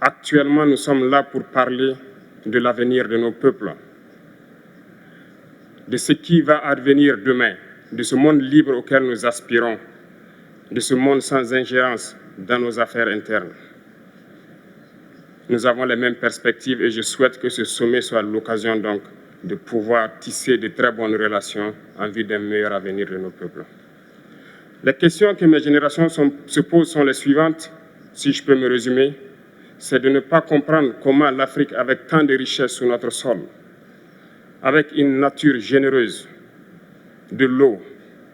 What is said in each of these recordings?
Actuellement, nous sommes là pour parler de l'avenir de nos peuples, de ce qui va advenir demain, de ce monde libre auquel nous aspirons, de ce monde sans ingérence dans nos affaires internes. Nous avons les mêmes perspectives et je souhaite que ce sommet soit l'occasion donc de pouvoir tisser de très bonnes relations en vue d'un meilleur avenir de nos peuples. Les questions que mes générations se posent sont les suivantes, si je peux me résumer. C'est de ne pas comprendre comment l'Afrique, avec tant de richesses sous notre sol, avec une nature généreuse, de l'eau,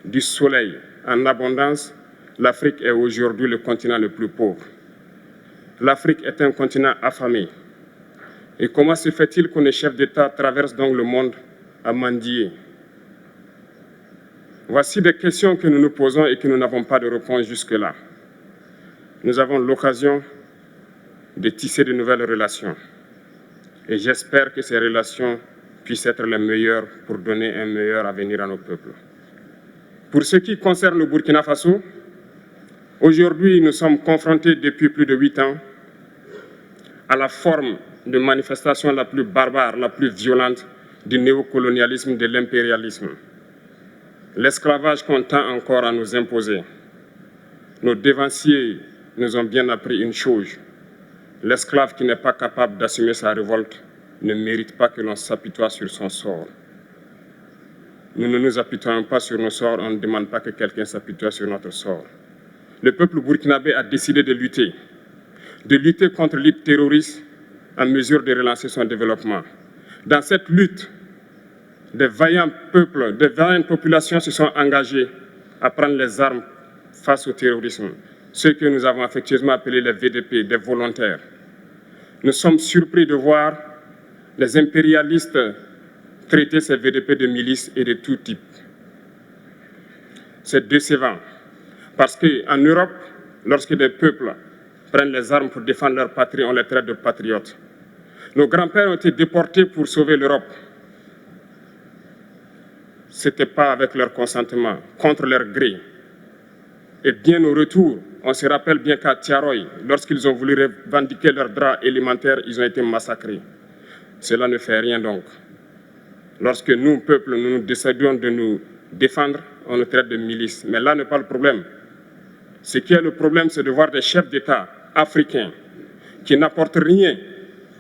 du soleil en abondance, l'Afrique est aujourd'hui le continent le plus pauvre. L'Afrique est un continent affamé. Et comment se fait-il que les chefs d'État traversent donc le monde à mendier? Voici des questions que nous nous posons et que nous n'avons pas de réponse jusque-là. Nous avons l'occasion de tisser de nouvelles relations. Et j'espère que ces relations puissent être les meilleures pour donner un meilleur avenir à nos peuples. Pour ce qui concerne le Burkina Faso, aujourd'hui, nous sommes confrontés depuis plus de 8 ans à la forme de manifestation la plus barbare, la plus violente du néocolonialisme, de l'impérialisme. L'esclavage qu'on tend encore à nous imposer. Nos dévanciers nous ont bien appris une chose. L'esclave qui n'est pas capable d'assumer sa révolte ne mérite pas que l'on s'apitoie sur son sort. Nous ne nous apitoyons pas sur nos sorts, on ne demande pas que quelqu'un s'apitoie sur notre sort. Le peuple burkinabé a décidé de lutter contre l'île terroriste en mesure de relancer son développement. Dans cette lutte, des vaillants peuples, des vaillantes populations se sont engagées à prendre les armes face au terrorisme, ceux que nous avons affectueusement appelés les VDP, des volontaires. Nous sommes surpris de voir les impérialistes traiter ces VDP de milices et de tout type. C'est décevant, parce qu'en Europe, lorsque des peuples prennent les armes pour défendre leur patrie, on les traite de patriotes. Nos grands-pères ont été déportés pour sauver l'Europe. Ce n'était pas avec leur consentement, contre leur gré. Et bien au retour, on se rappelle bien qu'à Tiaroy, lorsqu'ils ont voulu revendiquer leurs droits élémentaires, ils ont été massacrés. Cela ne fait rien donc. Lorsque nous, peuple, nous décidons de nous défendre, on nous traite de milices. Mais là n'est pas le problème. Ce qui est le problème, c'est de voir des chefs d'État africains qui n'apportent rien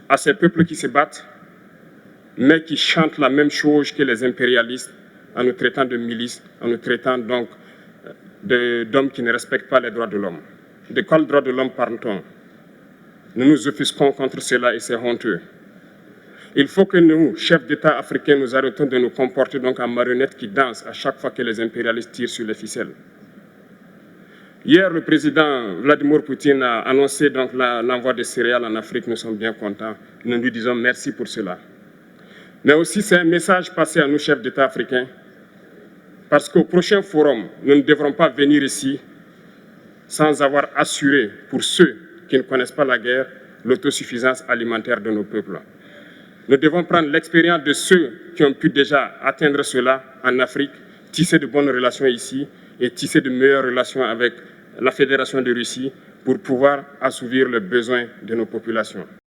à ces peuples qui se battent, mais qui chantent la même chose que les impérialistes en nous traitant de milices, en nous traitant donc d'hommes qui ne respectent pas les droits de l'homme. De quels droits de l'homme parle-t-on? Nous nous offusquons contre cela et c'est honteux. Il faut que nous, chefs d'État africains, nous arrêtons de nous comporter donc en marionnettes qui dansent à chaque fois que les impérialistes tirent sur les ficelles. Hier, le président Vladimir Poutine a annoncé donc l'envoi de céréales en Afrique. Nous sommes bien contents. Nous lui disons merci pour cela. Mais aussi, c'est un message passé à nous, chefs d'État africains, parce qu'au prochain forum, nous ne devrons pas venir ici sans avoir assuré, pour ceux qui ne connaissent pas la guerre, l'autosuffisance alimentaire de nos peuples. Nous devons prendre l'expérience de ceux qui ont pu déjà atteindre cela en Afrique, tisser de bonnes relations ici et tisser de meilleures relations avec la Fédération de Russie pour pouvoir assouvir les besoins de nos populations.